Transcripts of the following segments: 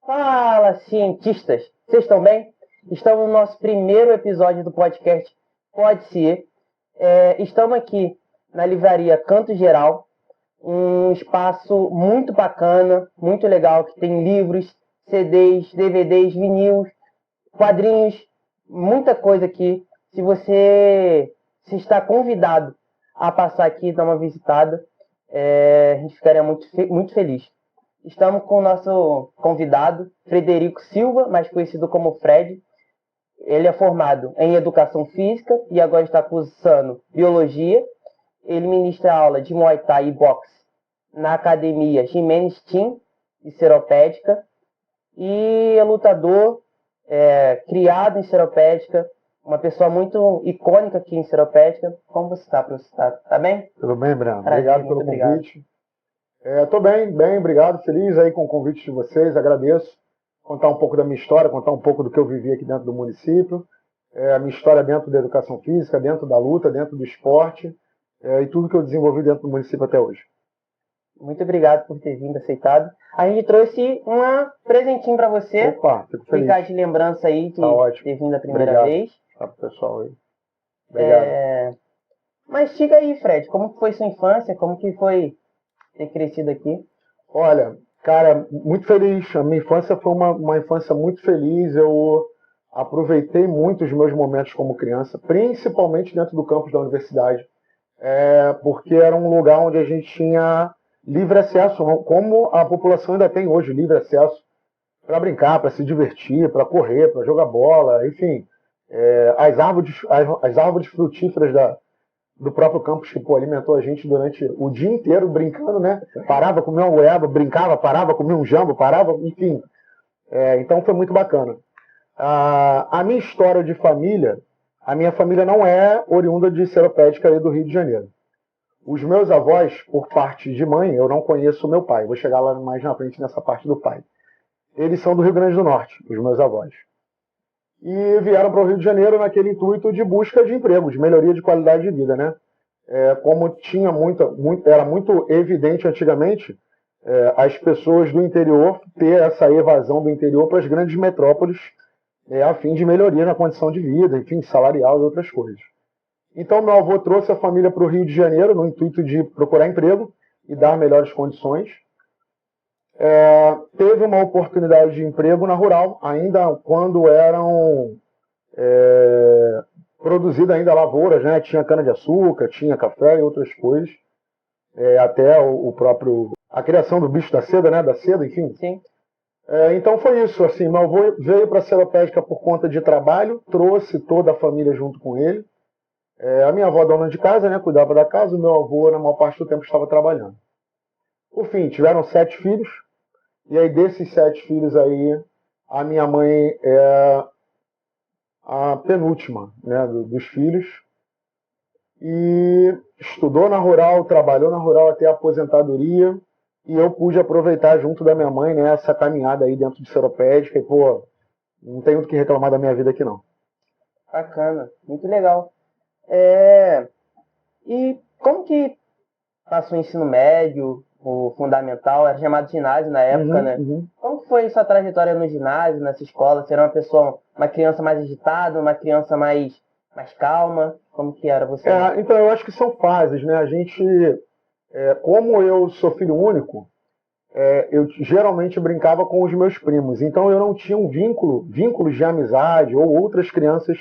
Fala, cientistas! Vocês estão bem? Estamos no nosso primeiro episódio do podcast Pode Ser. Estamos aqui na livraria Canto Geral, um espaço muito bacana, muito legal, que tem livros, CDs, DVDs, vinis, quadrinhos, muita coisa aqui. Se você se está convidado a passar aqui e dar uma visitada, a gente ficaria muito feliz. Estamos com o nosso convidado, Frederico Silva, mais conhecido como Fred. Ele é formado em Educação Física e agora está cursando Biologia. Ele ministra aula de Muay Thai e Boxe na Academia Jimenez Team de Seropédica. E é lutador, criado em Seropédica, uma pessoa muito icônica aqui em Seropédica. Como você está, professor? Tá bem? Tudo bem, Breno? Prazer, obrigado pelo obrigado. convite. Estou bem, obrigado. Feliz aí com o convite de vocês, agradeço. Contar um pouco da minha história, contar um pouco do que eu vivi aqui dentro do município. A minha história dentro da educação física, dentro da luta, dentro do esporte e tudo que eu desenvolvi dentro do município até hoje. Muito obrigado por ter vindo, aceitado. A gente trouxe um presentinho para você. Opa, fico feliz. Ficar de lembrança aí de ter vindo a primeira vez. Tá pro pessoal aí. Obrigado. Mas diga aí, Fred, como foi sua infância? Como que foi ter crescido aqui? Olha, cara, muito feliz. A minha infância foi uma infância muito feliz. Eu aproveitei muito os meus momentos como criança, principalmente dentro do campus da universidade, porque era um lugar onde a gente tinha livre acesso, como a população ainda tem hoje, livre acesso para brincar, para se divertir, para correr, para jogar bola, enfim. As árvores frutíferas do próprio campus que alimentou a gente durante o dia inteiro brincando, né? Parava, comia uma goiaba, brincava, parava, comia um jambo, parava, enfim. Então foi muito bacana. A minha história de família, a minha família não é oriunda de Seropédica e do Rio de Janeiro. Os meus avós, por parte de mãe, eu não conheço o meu pai. Vou chegar lá mais na frente nessa parte do pai. Eles são do Rio Grande do Norte, os meus avós. E vieram para o Rio de Janeiro naquele intuito de busca de emprego, de melhoria de qualidade de vida, né? Como tinha era muito evidente antigamente, as pessoas do interior ter essa evasão do interior para as grandes metrópoles, a fim de melhoria na condição de vida, enfim, salarial e outras coisas. Então, meu avô trouxe a família para o Rio de Janeiro no intuito de procurar emprego e dar melhores condições. Teve uma oportunidade de emprego na Rural, ainda quando eram produzidas ainda lavouras, né? Tinha cana-de-açúcar, tinha café e outras coisas, até a criação do bicho da seda, né? Da seda, enfim. Sim. Então foi isso, assim, meu avô veio para a Seropédica por conta de trabalho, trouxe toda a família junto com ele. A minha avó, dona de casa, né, cuidava da casa, o meu avô, na maior parte do tempo, estava trabalhando. Por fim, tiveram 7 filhos, e aí desses 7 filhos aí, a minha mãe é a penúltima, né, dos filhos, e estudou na Rural, trabalhou na Rural até a aposentadoria, e eu pude aproveitar junto da minha mãe, né, essa caminhada aí dentro de Seropédica, e pô, não tenho do que reclamar da minha vida aqui não. Bacana, muito legal. E como que passou o ensino médio, o fundamental, era chamado ginásio na época, né? Como foi sua trajetória no ginásio, nessa escola? Você era uma criança mais agitada, uma criança mais calma? Como que era você? Então, eu acho que são fases, né? A gente, como eu sou filho único, eu geralmente brincava com os meus primos, então eu não tinha vínculos de amizade ou outras crianças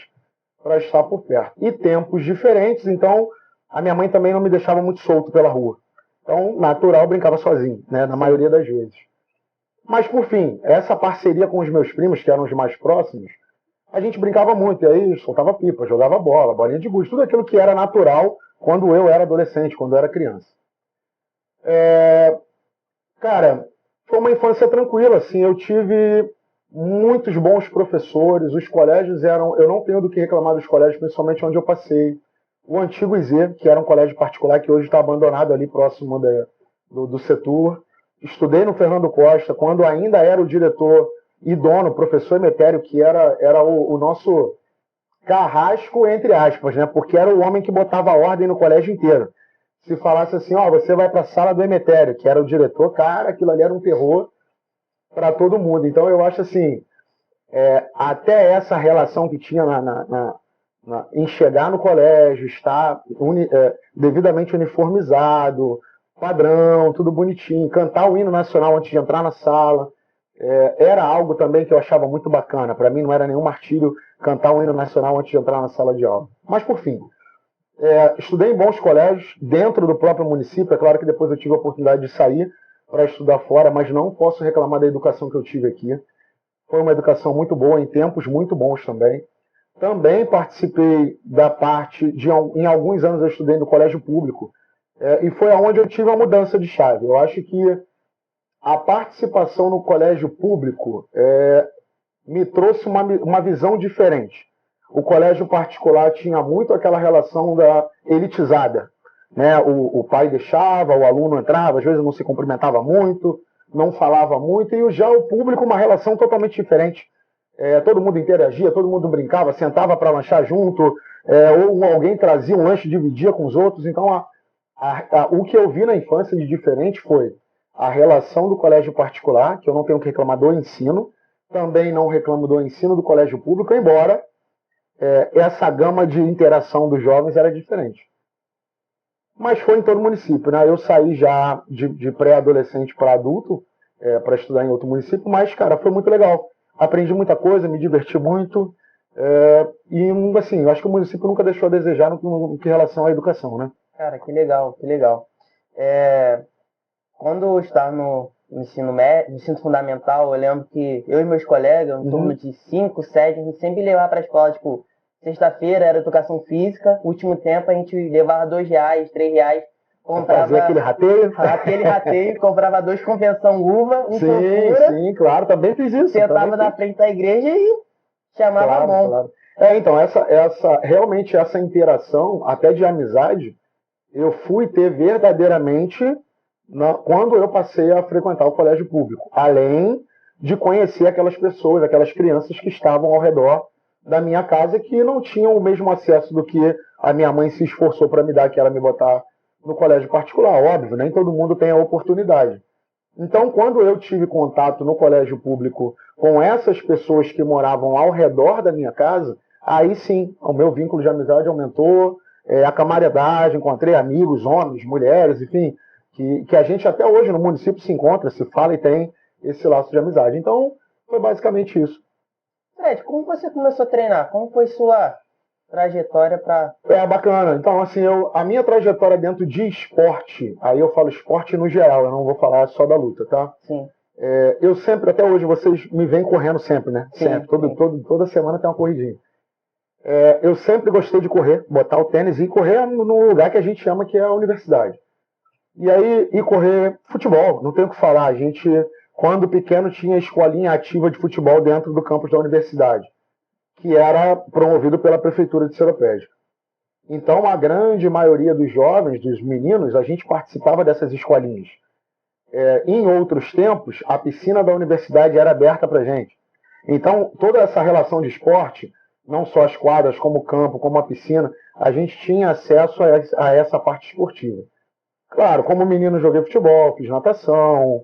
para estar por perto. E tempos diferentes, então a minha mãe também não me deixava muito solto pela rua. Então, natural, eu brincava sozinho, né, na maioria das vezes. Mas, por fim, essa parceria com os meus primos, que eram os mais próximos, a gente brincava muito, e aí soltava pipa, jogava bola, bolinha de gude, tudo aquilo que era natural quando eu era adolescente, quando eu era criança. Cara, foi uma infância tranquila, assim, eu tive muitos bons professores, os colégios eu não tenho do que reclamar dos colégios, principalmente onde eu passei. O antigo IZ, que era um colégio particular que hoje está abandonado ali próximo do setor. Estudei no Fernando Costa, quando ainda era o diretor e dono, o professor Emetério, que era o nosso carrasco, entre aspas, né? Porque era o homem que botava ordem no colégio inteiro. Se falasse assim, você vai para a sala do Emetério, que era o diretor, cara, aquilo ali era um terror. para todo mundo. Então eu acho assim, até essa relação que tinha em chegar no colégio, estar devidamente uniformizado, padrão, tudo bonitinho, cantar o hino nacional antes de entrar na sala, era algo também que eu achava muito bacana. Para mim não era nenhum martírio cantar o hino nacional antes de entrar na sala de aula. Mas por fim, estudei em bons colégios dentro do próprio município. É claro que depois eu tive a oportunidade de sair para estudar fora, mas não posso reclamar da educação que eu tive aqui. Foi uma educação muito boa, em tempos muito bons também. Também participei da parte em alguns anos eu estudei no colégio público, e foi aonde eu tive a mudança de chave. Eu acho que a participação no colégio público me trouxe uma visão diferente. O colégio particular tinha muito aquela relação da elitizada, né? O pai deixava, o aluno entrava, às vezes não se cumprimentava muito, não falava muito, e já o público uma relação totalmente diferente. Todo mundo interagia, todo mundo brincava, sentava para lanchar junto, ou alguém trazia um lanche e dividia com os outros. Então, o que eu vi na infância de diferente foi a relação do colégio particular, que eu não tenho que reclamar do ensino, também não reclamo do ensino do colégio público, embora essa gama de interação dos jovens era diferente. Mas foi em todo o município, né? Eu saí já de pré-adolescente para adulto, para estudar em outro município, mas, cara, foi muito legal. Aprendi muita coisa, me diverti muito, e, assim, eu acho que o município nunca deixou a desejar no que relação à educação, né? Cara, que legal, que legal. Quando eu estava no ensino médio, no ensino fundamental, eu lembro que eu e meus colegas, em torno de 5, 7, a gente sempre levava para a escola, tipo, sexta-feira era educação física, último tempo a gente levava R$2, R$3, comprava fazia aquele rateio, comprava 2 convenção uva, um sim, claro, também fiz isso. Sentava na frente da igreja e chamava a mão. Claro. Então, realmente essa interação, até de amizade, eu fui ter verdadeiramente quando eu passei a frequentar o colégio público, além de conhecer aquelas pessoas, aquelas crianças que estavam ao redor da minha casa, que não tinham o mesmo acesso do que a minha mãe se esforçou para me dar, que era me botar no colégio particular. Óbvio, nem todo mundo tem a oportunidade. Então, quando eu tive contato no colégio público com essas pessoas que moravam ao redor da minha casa, aí sim, o meu vínculo de amizade aumentou, a camaradagem, encontrei amigos, homens, mulheres, enfim, que a gente até hoje no município se encontra, se fala e tem esse laço de amizade. Então, foi basicamente isso. Fred, como você começou a treinar? Como foi sua trajetória para... Bacana. Então, assim, a minha trajetória dentro de esporte, aí eu falo esporte no geral, eu não vou falar só da luta, tá? Sim. Eu sempre, até hoje, vocês me veem correndo sempre, né? Sim, sempre. Toda semana tem uma corridinha. Eu sempre gostei de correr, botar o tênis e correr no lugar que a gente chama que é a universidade. E correr futebol, não tenho o que falar. A gente, quando pequeno, tinha escolinha ativa de futebol dentro do campus da universidade, que era promovido pela prefeitura de Seropédica. Então, a grande maioria dos jovens, dos meninos, a gente participava dessas escolinhas. Em outros tempos, a piscina da universidade era aberta para a gente. Então, toda essa relação de esporte, não só as quadras, como o campo, como a piscina, a gente tinha acesso a essa parte esportiva. Claro, como menino joguei futebol, fiz natação,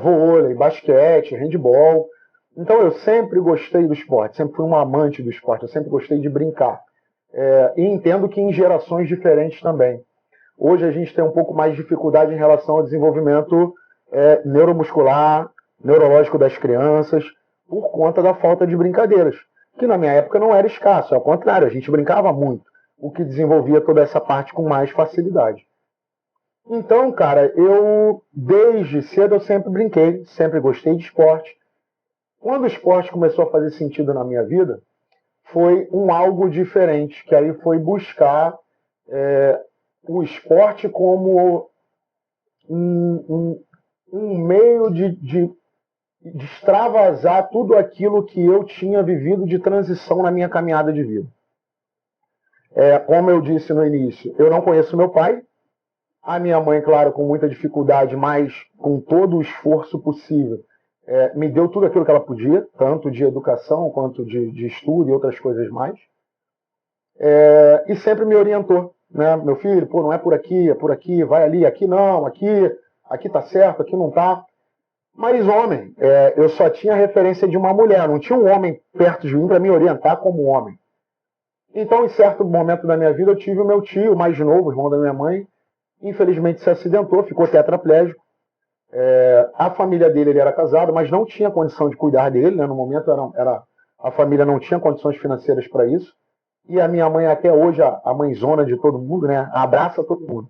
vôlei, basquete, handebol. Então eu sempre gostei do esporte, sempre fui um amante do esporte, eu sempre gostei de brincar. E entendo que em gerações diferentes também. Hoje a gente tem um pouco mais de dificuldade em relação ao desenvolvimento neuromuscular, neurológico das crianças, por conta da falta de brincadeiras, que na minha época não era escasso, ao contrário, a gente brincava muito, o que desenvolvia toda essa parte com mais facilidade. Então, cara, desde cedo eu sempre brinquei, sempre gostei de esporte. Quando o esporte começou a fazer sentido na minha vida, foi algo diferente, que aí foi buscar o esporte como um meio de extravasar tudo aquilo que eu tinha vivido de transição na minha caminhada de vida. Como eu disse no início, eu não conheço meu pai. A minha mãe, claro, com muita dificuldade, mas com todo o esforço possível, me deu tudo aquilo que ela podia, tanto de educação quanto de estudo e outras coisas mais. E sempre me orientou, né? Meu filho, não é por aqui, vai ali, aqui não, aqui tá certo, aqui não tá. Mas homem, eu só tinha referência de uma mulher, não tinha um homem perto de mim para me orientar como homem. Então, em certo momento da minha vida, eu tive o meu tio mais novo, irmão da minha mãe, infelizmente se acidentou, ficou tetraplégico. A família dele, ele era casado, mas não tinha condição de cuidar dele, né? No momento a família não tinha condições financeiras para isso. E a minha mãe, até hoje, a mãezona de todo mundo, né? Abraça todo mundo.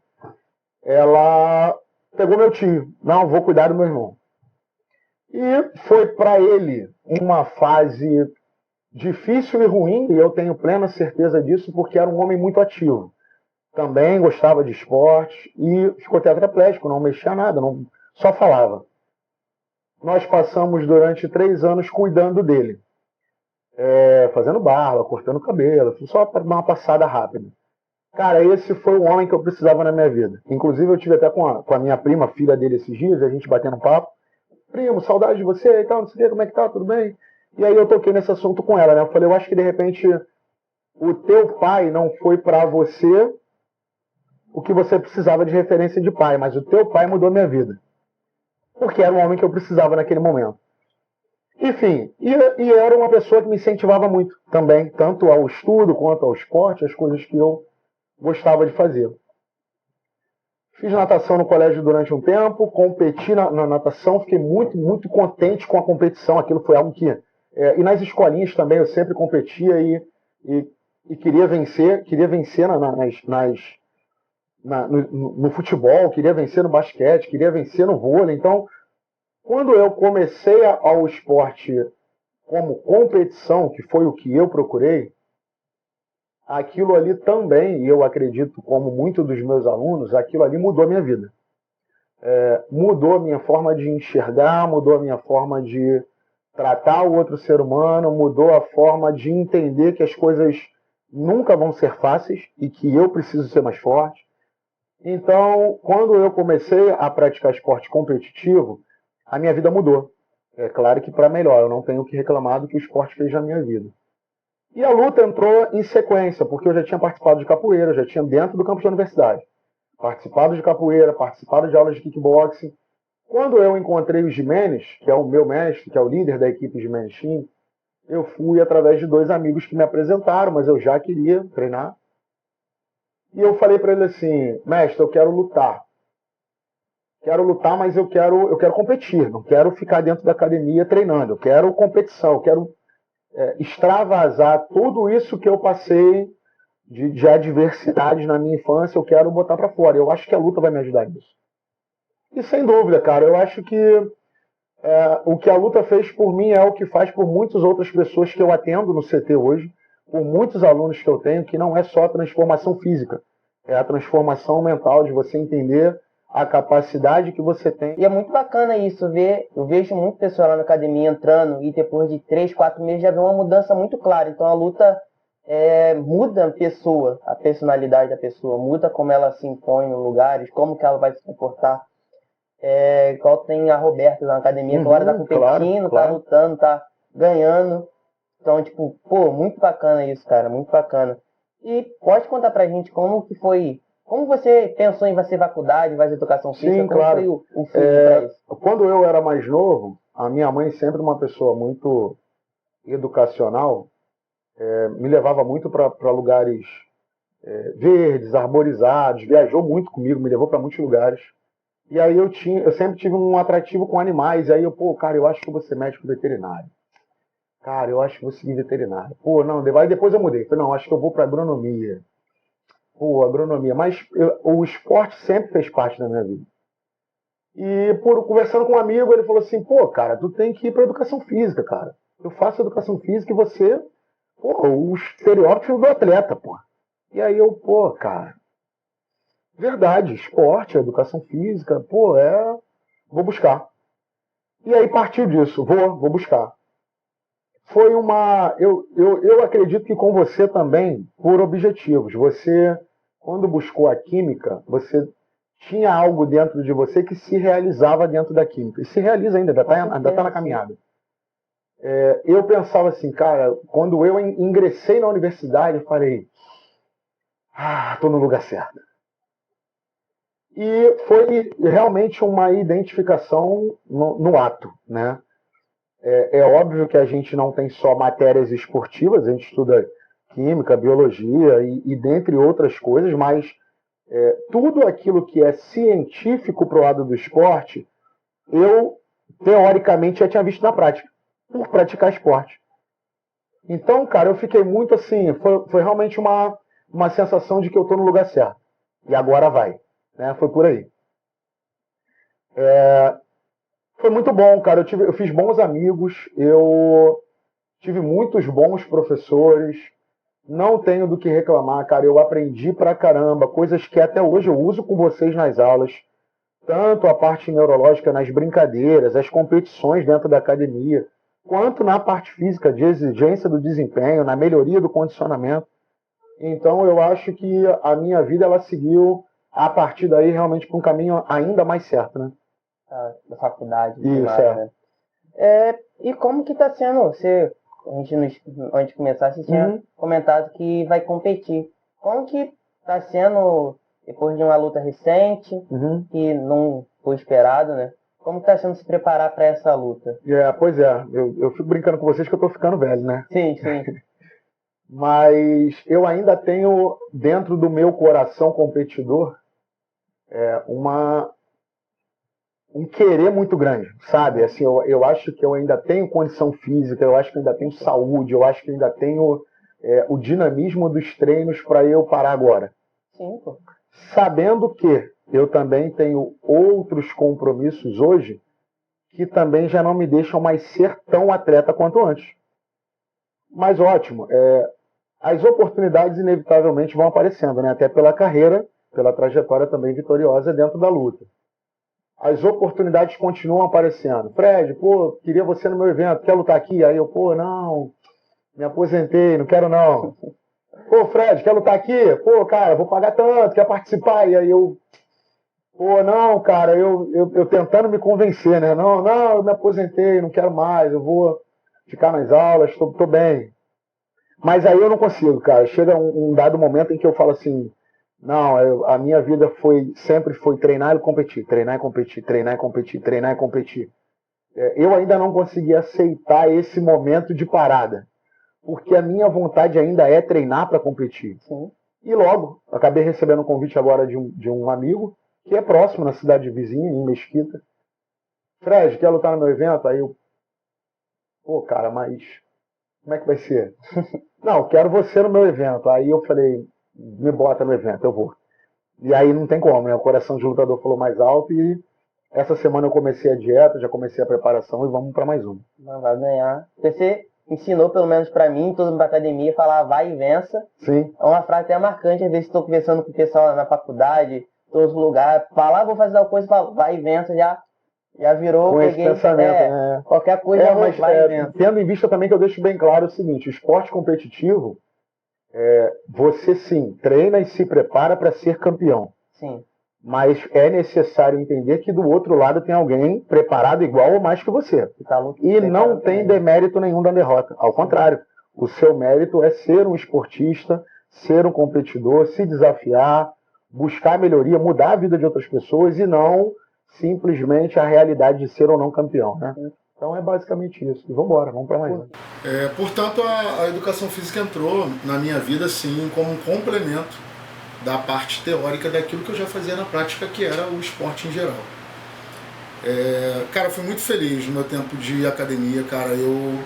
Ela pegou meu tio, não, vou cuidar do meu irmão. E foi para ele uma fase difícil e ruim, e eu tenho plena certeza disso, porque era um homem muito ativo. Também gostava de esporte e ficou tetraplégico, não mexia nada, só falava. Nós passamos durante 3 anos cuidando dele. Fazendo barba, cortando cabelo, só para dar uma passada rápida. Cara, esse foi o homem que eu precisava na minha vida. Inclusive, eu tive até com a minha prima, filha dele, esses dias, a gente batendo papo. Primo, saudade de você e tal, não sei o que, como é que tá, tudo bem? E aí eu toquei nesse assunto com ela, né? Eu falei, eu acho que de repente o teu pai não foi para você o que você precisava de referência de pai, mas o teu pai mudou minha vida. Porque era o homem que eu precisava naquele momento. Enfim, e era uma pessoa que me incentivava muito também, tanto ao estudo quanto ao esporte, as coisas que eu gostava de fazer. Fiz natação no colégio durante um tempo, competi na natação, fiquei muito, muito contente com a competição. Aquilo foi algo que. E nas escolinhas também eu sempre competia e queria vencer no futebol, queria vencer no basquete, queria vencer no vôlei. Então, quando eu comecei ao esporte como competição, que foi o que eu procurei, aquilo ali também, e eu acredito como muitos dos meus alunos, aquilo ali mudou a minha vida. Mudou a minha forma de enxergar, mudou a minha forma de tratar o outro ser humano, mudou a forma de entender que as coisas nunca vão ser fáceis e que eu preciso ser mais forte. Então, quando eu comecei a praticar esporte competitivo, a minha vida mudou. É claro que para melhor, eu não tenho o que reclamar do que o esporte fez na minha vida. E a luta entrou em sequência, porque eu já tinha participado de capoeira, já tinha dentro do campus da universidade. Participado de capoeira, participado de aulas de kickboxing. Quando eu encontrei o Jimenez, que é o meu mestre, que é o líder da equipe Jimenez Team, eu fui através de 2 amigos que me apresentaram, mas eu já queria treinar. E eu falei para ele assim, mestre, eu quero lutar. Quero lutar, mas eu quero competir, não quero ficar dentro da academia treinando, eu quero competição, eu quero extravasar tudo isso que eu passei de adversidades na minha infância, eu quero botar para fora. Eu acho que a luta vai me ajudar nisso. E sem dúvida, cara, eu acho que o que a luta fez por mim é o que faz por muitas outras pessoas que eu atendo no CT hoje, por muitos alunos que eu tenho, que não é só a transformação física, é a transformação mental de você entender a capacidade que você tem. E é muito bacana isso, ver. Eu vejo muito pessoal lá na academia entrando e depois de 3, 4 meses já vê uma mudança muito clara. Então a luta muda a pessoa, a personalidade da pessoa, muda como ela se impõe em lugares, como que ela vai se comportar. Igual tem a Roberta na academia, que agora tá competindo, claro. Tá lutando, tá ganhando. Então, tipo, pô, muito bacana isso, cara, muito bacana. E pode contar pra gente como que foi, como você pensou em fazer faculdade, fazer educação física? Sim, como claro. Foi o feeling pra isso? Quando eu era mais novo, a minha mãe, sempre uma pessoa muito educacional, me levava muito para lugares verdes, arborizados, viajou muito comigo, me levou para muitos lugares. E aí eu sempre tive um atrativo com animais. E aí cara, eu acho que eu vou ser médico veterinário. Cara, eu acho que vou seguir veterinário. Pô, não, depois eu mudei. Falei, não, acho que eu vou para agronomia. Pô, agronomia. Mas o esporte sempre fez parte da minha vida. E conversando com um amigo, ele falou assim, pô, cara, tu tem que ir para educação física, cara. Eu faço educação física e você, pô, o estereótipo do atleta, pô. E aí pô, cara, verdade, esporte, educação física, pô, vou buscar. E aí partiu disso, vou buscar. Foi eu acredito que com você também, por objetivos. Você, quando buscou a química, você tinha algo dentro de você que se realizava dentro da química. E se realiza ainda tá na caminhada. Eu pensava assim, cara, quando eu ingressei na universidade, eu falei, tô no lugar certo. E foi realmente uma identificação no ato, né? É óbvio que a gente não tem só matérias esportivas, a gente estuda química, biologia e dentre outras coisas, mas tudo aquilo que é científico para o lado do esporte, eu, teoricamente, já tinha visto na prática, por praticar esporte. Então, cara, eu fiquei muito assim, foi realmente uma sensação de que eu estou no lugar certo. E agora vai. Né? Foi por aí. Foi muito bom, cara. Eu fiz bons amigos, eu tive muitos bons professores, não tenho do que reclamar, cara. Eu aprendi pra caramba, coisas que até hoje eu uso com vocês nas aulas, tanto a parte neurológica nas brincadeiras, as competições dentro da academia, quanto na parte física, de exigência do desempenho, na melhoria do condicionamento. Então eu acho que a minha vida ela seguiu a partir daí realmente para um caminho ainda mais certo, né? Da faculdade. Isso, mais, né? E como que tá sendo? Antes de começar, você tinha comentado que vai competir. Como que tá sendo, depois de uma luta recente, que não foi esperado, né? Como que tá sendo se preparar para essa luta? Pois é. Eu fico brincando com vocês que eu tô ficando velho, né? Sim. Mas eu ainda tenho, dentro do meu coração competidor, um querer muito grande, sabe? Assim, eu acho que eu ainda tenho condição física, eu acho que eu ainda tenho saúde, eu acho que eu ainda tenho o dinamismo dos treinos para eu parar agora. Sim, pô. Sabendo que eu também tenho outros compromissos hoje que também já não me deixam mais ser tão atleta quanto antes. Mas ótimo, as oportunidades inevitavelmente vão aparecendo, né? Até pela carreira, pela trajetória também vitoriosa dentro da luta. As oportunidades continuam aparecendo. Fred, pô, queria você no meu evento, quer lutar aqui? Aí eu, pô, não, me aposentei, não quero não. Pô, Fred, quer lutar aqui? Pô, cara, vou pagar tanto, quer participar? E aí eu, pô, não, cara, eu tentando me convencer, né? Não, eu me aposentei, não quero mais, eu vou ficar nas aulas, tô bem. Mas aí eu não consigo, cara. Chega um dado momento em que eu falo assim, não, a minha vida sempre foi treinar e competir, treinar e competir, treinar e competir, treinar e competir. Eu ainda não consegui aceitar esse momento de parada, porque a minha vontade ainda é treinar para competir. Sim. E logo, acabei recebendo um convite agora de um amigo, que é próximo, na cidade vizinha, em Mesquita. Fred, quer lutar no meu evento? Aí eu, pô, cara, mas como é que vai ser? Não, quero você no meu evento. Aí eu falei, me bota no evento, eu vou. E aí não tem como, né? O coração de lutador falou mais alto e essa semana eu comecei a dieta, já comecei a preparação e vamos para mais uma. Vai ganhar. Você ensinou, pelo menos para mim, todo mundo da academia, falar vai e vença. Sim. É uma frase até marcante, às vezes estou conversando com o pessoal na faculdade, todos os lugares, falar, vou fazer tal coisa, falo, vai e vença, já virou, com peguei, esse pensamento, né? Qualquer coisa, mas vai e vença. Tendo em vista também que eu deixo bem claro o seguinte, o esporte competitivo, você sim, treina e se prepara para ser campeão. Sim. Mas é necessário entender que do outro lado tem alguém preparado igual ou mais que você. E não tem demérito nenhum da derrota. Ao contrário, o seu mérito é ser um esportista, ser um competidor, se desafiar, buscar melhoria, mudar a vida de outras pessoas e não simplesmente a realidade de ser ou não campeão, né? Então é basicamente isso. E vamos embora, vamos para mais um. Portanto, a educação física entrou na minha vida assim como um complemento da parte teórica daquilo que eu já fazia na prática, que era o esporte em geral. Cara, eu fui muito feliz no meu tempo de academia, cara. Eu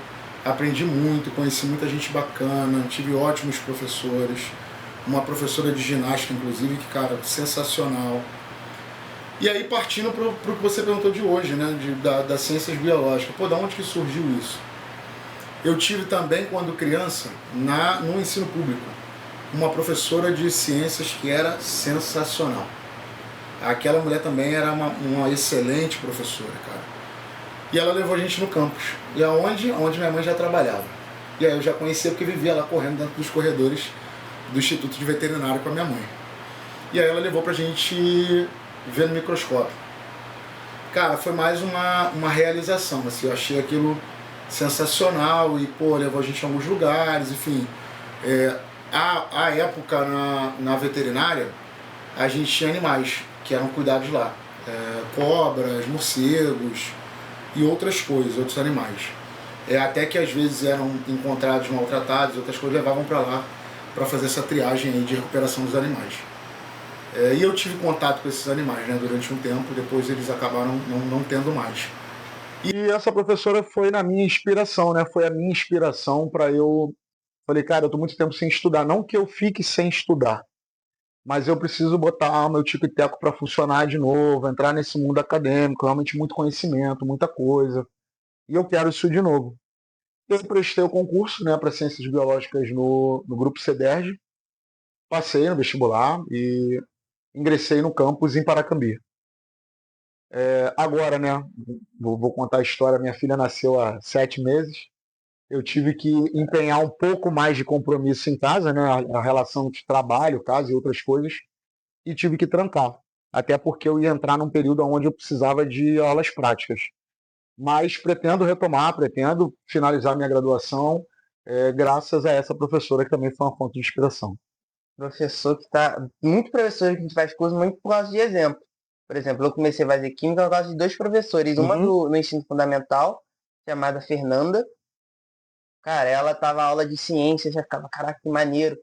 aprendi muito, conheci muita gente bacana, tive ótimos professores, uma professora de ginástica, inclusive, que, cara, sensacional. E aí, partindo para o que você perguntou de hoje, né, das ciências biológicas. Pô, da onde que surgiu isso? Eu tive também, quando criança, no ensino público, uma professora de ciências que era sensacional. Aquela mulher também era uma excelente professora, cara. E ela levou a gente no campus, e onde minha mãe já trabalhava. E aí eu já conhecia porque vivia lá correndo dentro dos corredores do Instituto de Veterinário com a minha mãe. E aí ela levou pra gente ver no microscópio. Cara, foi mais uma realização, assim, eu achei aquilo sensacional e, pô, levou a gente a alguns lugares, enfim. À época, na veterinária, a gente tinha animais. que eram cuidados lá. Cobras, morcegos e outras coisas, outros animais. Até que às vezes eram encontrados maltratados, outras coisas levavam para lá para fazer essa triagem aí de recuperação dos animais. E eu tive contato com esses animais, né, durante um tempo, depois eles acabaram não tendo mais. E essa professora foi na minha inspiração, né? Foi a minha inspiração para eu... Falei, cara, eu tô muito tempo sem estudar. Não que eu fique sem estudar, mas eu preciso botar meu tico e teco para funcionar de novo, entrar nesse mundo acadêmico, realmente muito conhecimento, muita coisa. E eu quero isso de novo. Eu prestei o concurso, né, para Ciências Biológicas no grupo CEDERJ, passei no vestibular e ingressei no campus em Paracambi. Agora, né, vou contar a história, minha filha nasceu há 7 meses, eu tive que empenhar um pouco mais de compromisso em casa, né, a relação de trabalho, casa e outras coisas, e tive que trancar, até porque eu ia entrar num período onde eu precisava de aulas práticas. Mas pretendo retomar, pretendo finalizar minha graduação, graças a essa professora que também foi uma fonte de inspiração. Professor que tá. Muito professor que a gente faz curso muito por causa de exemplo. Por exemplo, eu comecei a fazer química por causa de 2 professores. Uma no ensino fundamental, chamada Fernanda. Cara, ela tava aula de ciência, já ficava, caraca, que maneiro.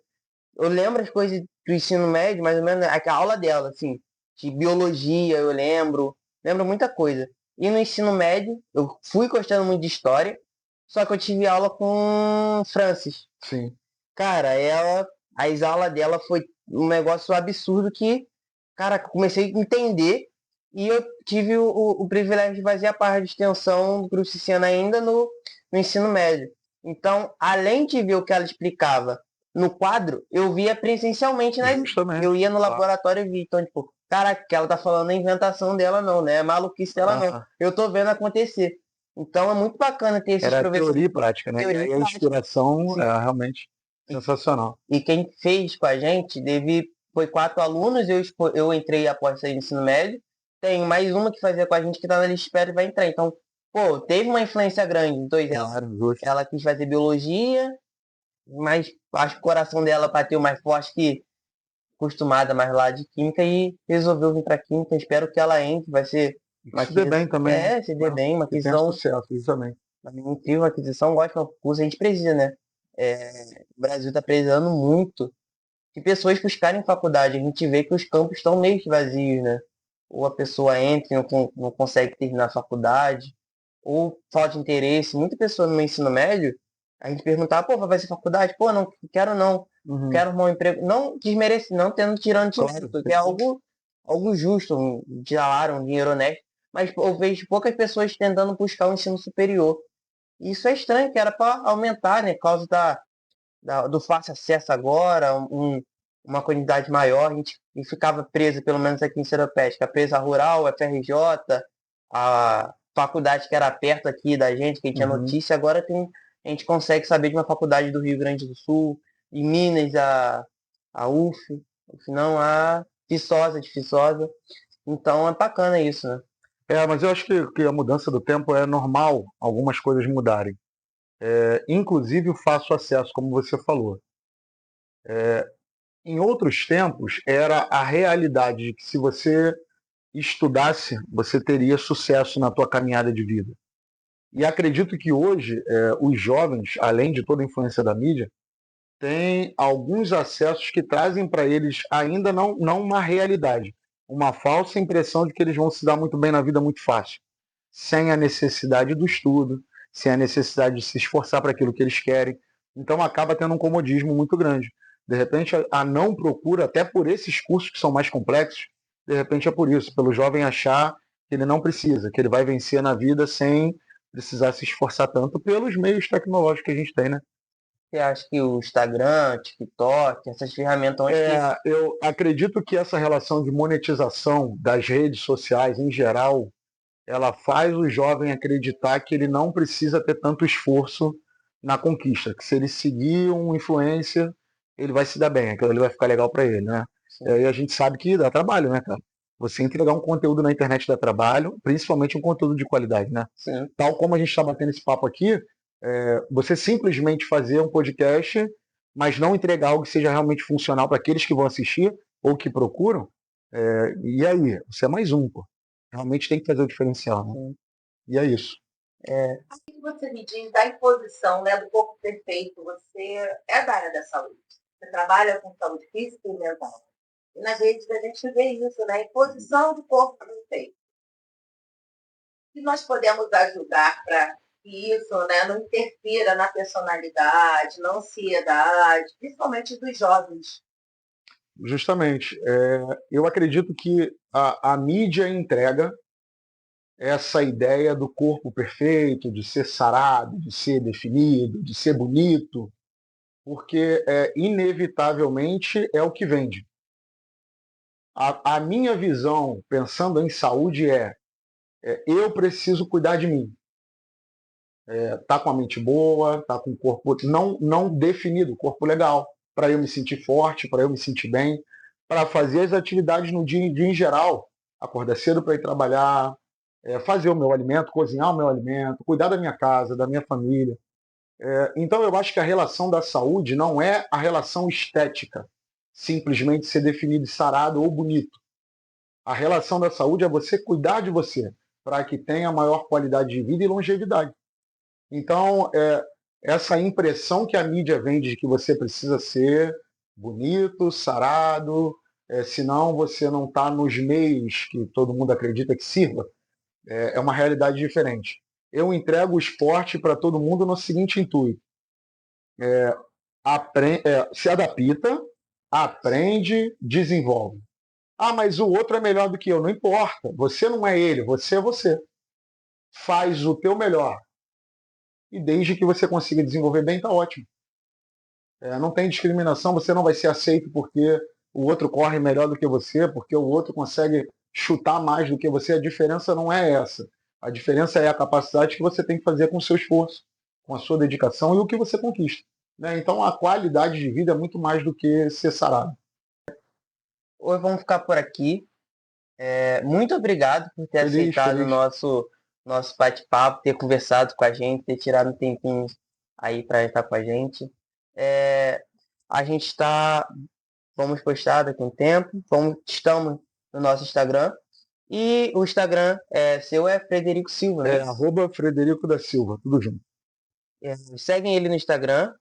Eu lembro as coisas do ensino médio, mais ou menos, a aula dela, assim, de biologia, eu lembro muita coisa. E no ensino médio, eu fui gostando muito de história, só que eu tive aula com Francis. Sim. Cara, as aulas dela foi um negócio absurdo que, cara, comecei a entender e eu tive o privilégio de fazer a parte de extensão do grupo Ciciana ainda no ensino médio. Então, além de ver o que ela explicava no quadro, eu via presencialmente, né? Eu ia no laboratório e via. Então, tipo, caraca, que ela tá falando a inventação dela não, né? É maluquice dela não. Eu tô vendo acontecer. Então, é muito bacana ter esses professores. Era teoria e prática, né? E a inspiração é realmente sensacional. E quem fez com a gente foi 4 alunos, eu entrei após sair do ensino médio. Tem mais uma que fazia com a gente que tá na lista de espera e vai entrar. Então, pô, teve uma influência grande em 2 anos. Ela quis fazer biologia, mas acho que o coração dela bateu mais forte que acostumada mais lá de química e resolveu vir para química. Espero que ela entre, vai ser se dê bem também. Se dê bem, uma aquisição. Sucesso, isso também. Incrível, uma aquisição, ótima curso, a gente precisa, né? O Brasil está precisando muito de pessoas buscarem faculdade. A gente vê que os campos estão meio que vazios, né? Ou a pessoa entra e não consegue terminar a faculdade, ou falta interesse. Muita pessoa no meu ensino médio, a gente perguntava, pô, vai ser faculdade? Pô, não quero não. Quero arrumar um emprego. Não desmerece, não tirando de mérito, porque é algo justo, um salário, um dinheiro honesto. Mas eu vejo poucas pessoas tentando buscar um ensino superior. E isso é estranho, que era para aumentar, né? Por causa do fácil acesso agora, uma quantidade maior. A gente ficava presa, pelo menos aqui em Seropédica, presa rural, FRJ, a faculdade que era perto aqui da gente, que tinha notícia. Agora a gente consegue saber de uma faculdade do Rio Grande do Sul, em Minas, a UF, não a Viçosa, de Viçosa. Então é bacana isso, né? Mas eu acho que a mudança do tempo é normal, algumas coisas mudarem. Inclusive o fácil acesso, como você falou. Em outros tempos, era a realidade de que se você estudasse, você teria sucesso na tua caminhada de vida. E acredito que hoje, os jovens, além de toda a influência da mídia, têm alguns acessos que trazem para eles ainda não uma realidade, uma falsa impressão de que eles vão se dar muito bem na vida muito fácil, sem a necessidade do estudo, sem a necessidade de se esforçar para aquilo que eles querem. Então acaba tendo um comodismo muito grande. De repente, a não procura, até por esses cursos que são mais complexos, de repente é por isso, pelo jovem achar que ele não precisa, que ele vai vencer na vida sem precisar se esforçar tanto pelos meios tecnológicos que a gente tem, né? Você acha que o Instagram, TikTok, essas ferramentas... Eu acredito que essa relação de monetização das redes sociais, em geral, ela faz o jovem acreditar que ele não precisa ter tanto esforço na conquista, que se ele seguir um influencer, ele vai se dar bem, aquilo ali vai ficar legal para ele, né? E a gente sabe que dá trabalho, né, cara? Você entregar um conteúdo na internet dá trabalho, principalmente um conteúdo de qualidade, né? Sim. Tal como a gente está batendo esse papo aqui, você simplesmente fazer um podcast, mas não entregar algo que seja realmente funcional para aqueles que vão assistir ou que procuram, E aí? Você é mais um, pô. Realmente tem que fazer o diferencial, né? Sim. E é isso. O que você me diz da imposição, né, do corpo perfeito? Você é da área da saúde. Você trabalha com saúde física e mental. E nas redes a gente vê isso, né? Imposição do corpo perfeito. E nós podemos ajudar para que isso, né, não interfira na personalidade, na ansiedade, principalmente dos jovens. Justamente. Eu acredito que a mídia entrega essa ideia do corpo perfeito, de ser sarado, de ser definido, de ser bonito, porque inevitavelmente é o que vende. A minha visão, pensando em saúde, eu preciso cuidar de mim. Tá com a mente boa, tá com o corpo não definido, corpo legal, para eu me sentir forte, para eu me sentir bem, para fazer as atividades no dia em geral, acordar cedo para ir trabalhar, fazer o meu alimento, cozinhar o meu alimento, cuidar da minha casa, da minha família. Então eu acho que a relação da saúde não é a relação estética, simplesmente ser definido sarado ou bonito. A relação da saúde é você cuidar de você, para que tenha maior qualidade de vida e longevidade. Então, essa impressão que a mídia vende de que você precisa ser bonito, sarado, senão você não está nos meios que todo mundo acredita que sirva, é uma realidade diferente. Eu entrego o esporte para todo mundo no seguinte intuito: se adapta, aprende, desenvolve. Ah, mas o outro é melhor do que eu. Não importa. Você não é ele, você é você. Faz o teu melhor. E desde que você consiga desenvolver bem, está ótimo. Não tem discriminação, você não vai ser aceito porque o outro corre melhor do que você, porque o outro consegue chutar mais do que você. A diferença não é essa. A diferença é a capacidade que você tem que fazer com o seu esforço, com a sua dedicação e o que você conquista. Né? Então a qualidade de vida é muito mais do que ser sarado. Hoje vamos ficar por aqui. Muito obrigado por ter aceitado o nosso bate-papo, ter conversado com a gente, ter tirado um tempinho aí para estar com a gente. A gente vamos postar daqui a um tempo, estamos no nosso Instagram. E o Instagram seu é Frederico Silva, né? @Frederico da Silva, tudo junto. Seguem ele no Instagram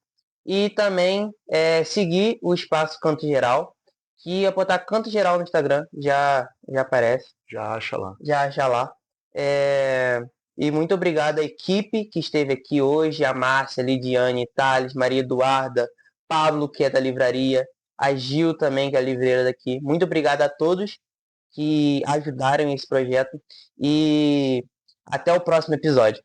e também seguir o Espaço Canto Geral, que eu botar Canto Geral no Instagram, já aparece. Já acha lá. Já acha lá. E muito obrigado à equipe que esteve aqui hoje, a Márcia, Lidiane, Thales, Maria Eduarda, Pablo, que é da livraria, a Gil também, que é a livreira daqui. Muito obrigado a todos que ajudaram esse projeto e até o próximo episódio.